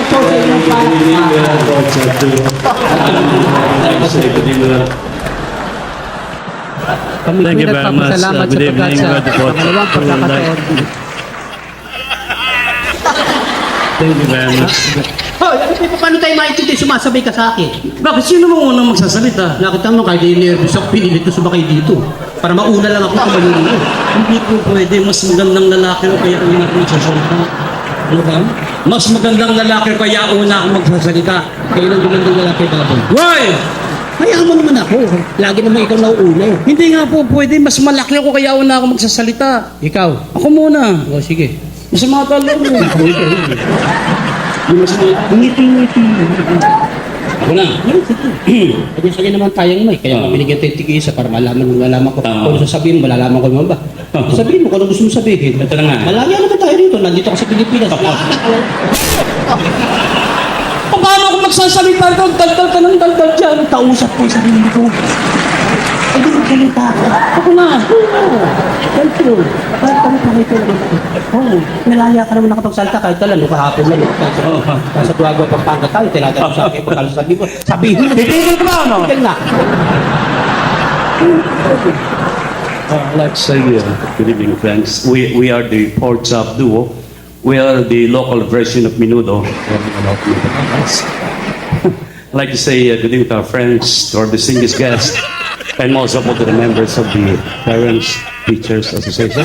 po sa inyong Kami Thank you very much. nagpapasalamat Good sapagkat evening, sa Brother Poch. pangalawang pagkakataon. Thank you very much. Hoy, paano tayo maintindihan sumasabay ka sa akin? Bakit sino mo unang magsasalita? Nakita mo kahit nervous ako, pinilit ko sumakay dito. Para mauna lang ako kumalunod. Hindi po pwede. Mas magandang lalaki o kaya una ako magsasalita. Ano ba? Mas magandang lalaki o kaya una ako magsasalita. Kayo lang gumandang lalaki baboy. Why? Hayaan mo naman ako. Lagi naman ikaw nauuna. Hindi nga po pwede. Mas malaki ako kaya una ako magsasalita. Ikaw? Ako muna. O sige. Mas matalo mo. Ngiti-ngiti. Ako na. Kanya-kanya naman tayong may. Kaya binigyan tayo tig-isa para malaman ko. Kung sasabihin mo, malalaman ko naman ba? Sabihin mo kung ano gusto mo sabihin. Ito na nga. Malaya naman tayo dito. Nandito ka sa Pilipinas. Paano ako magsasalita doon? Daldal ka ng daldal dyan. Kausap ko yung sarili ko. Ay, di magsalita ako. Ako na. Thank you. Bakit kami pakita naman ako? Oo. Nalaya ka naman nakapagsalita kahit talan. Nung kahapon lang. Sa tuwago pagpangkat tayo. Tinatanong sa akin. Pagkalo sabihin ko. Sabihin mo. Titigil ka ba ano? Tigil na. Let's say, good evening, friends. We are the Pork Chop Duo. We are the local version of Menudo. I'd like to say good evening to our friends, to our distinguished guests, and also to the members of the Parents Teachers Association.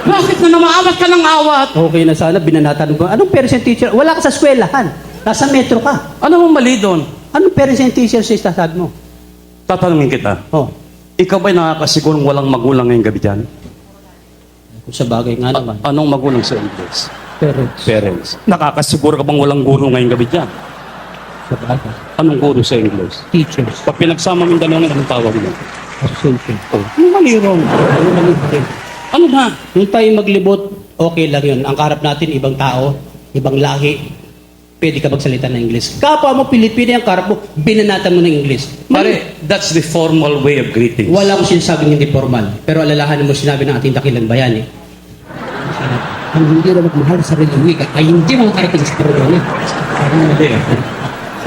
Bakit na namaamat ka ng awat? Okay na sana. Binanatan ko. Anong parents and teacher? Wala ka sa eskwelahan. Nasa metro ka. Ano mong mali doon? Anong parents and teacher sa istasabi mo? Tatanungin kita, Oh. ikaw ba'y nakakasigurong walang magulang ngayong gabi dyan? Kung sa bagay nga naman. Anong magulang sa English? Parents. Parents. Nakakasiguro ka bang walang guro ngayong gabi dyan? Sa bagay. Anong guro sa English? Teachers. Pag pinagsama mo yung dalawang, anong tawag mo? Association. Ano mali ron? Ano ba? Nung tayo maglibot, okay lang yun. Ang karap natin, ibang tao, ibang lahi. Pwede ka magsalita ng English. Kapwa mo, Pilipino, ang karap mo, binanatan mo ng English. Pare, that's the formal way of greeting. Wala akong sinasabing hindi formal. Pero alalahanin mo sinabi ng ating dakilang bayani. Ang hindi na magmahal sa sariling wika ay hindi makakarating sa karunungan. Hindi.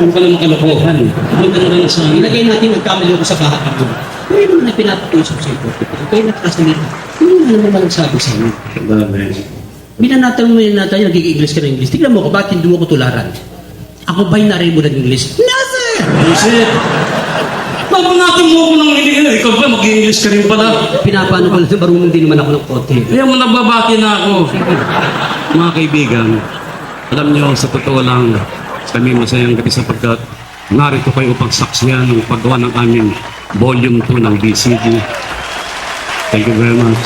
Ano ka naman kalokohan? Ano ka naman sa amin? Ilagay natin magkamali ako sa kahatak mo. Pero yung mga pinapag-usap sa ito, kayo nagkasalita, hindi naman nagsabi sa inyo. Binanatan mo yun natin, nagig-English ka ng English. Tignan mo ko, bakit hindi mo ko tularan? Ako ba'y narin mo ng English? No, sir! Bullshit! Napanatong mo ako ng hindi. Ikaw ba, mag-English ka rin pala? Pinapano ko lang, marunong din naman ako ng konti. Kaya mo nagbabati na ako. Mga kaibigan, alam niyo, sa totoo lang, kami masayang gabi sapagkat narito kayo upang saksiyan ng paggawa ng aming volume 2 ng BCD. Thank you very much.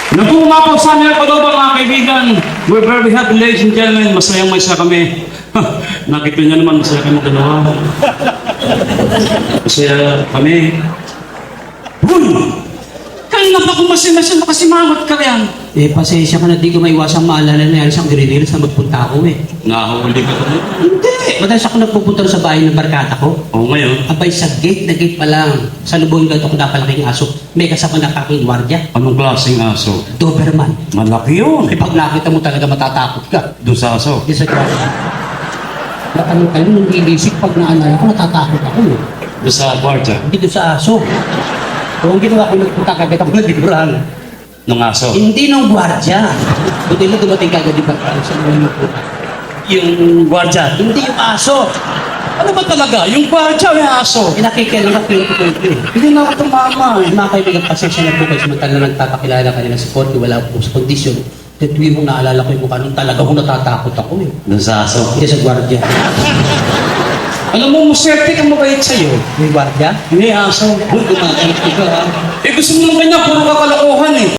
Nung pumapaw sa amin ang pag-ubang mga kaibigan, we're very happy, ladies and gentlemen. Masayang may kami. Nakita niyo naman, masaya kami dalawa. Masaya kami. Uy! Kanina pa kung masin-masin makasimangot ka yan. Eh, pasensya ka na, di ko maiwasang maalala na yan siyang diridilis na magpunta ako eh. Nakahuli ka rin. Hindi! Madalas ako nagpupunta sa bahay ng barkada ko. Oo, ngayon. Abay, sa gate na gate pa lang. Sa lubong ganito ko napalaking aso. May kasama na kaking gwardiya. Anong klaseng aso? Doberman. Malaki yun. Eh, pag nakita mo talaga matatakot ka. Doon sa aso. Di sa gwardiya. Ano kayo, nung ilisip pag naalala ko, natatakot ako eh. Doon sa kwarta. Hindi doon sa aso. Kung ang ginawa ko, nagpunta kagad ako ng liburan. Nung aso. Hindi nung gwardiya. Buti na dumating kagad di barkada sa mga ko. Yung gwardya. Hindi yung aso. Ano ba talaga? Yung gwardya o yung aso? Inakikilan ka ko eh. Hindi na ako tumama. Mga kaibigan, pasensya na po kayo samantala na nagpapakilala kanila sa korte, wala po sa kondisyon. Tuwing mo naalala ko yung mukha nung talaga ko natatakot ako eh. Doon sa aso. Hindi sa gwardiya. Alam mo, muserte ka mabait sa'yo. Yung gwardiya? Hindi aso. Gumagamit ko ha. Eh gusto mo naman niya, puro kakalokohan eh.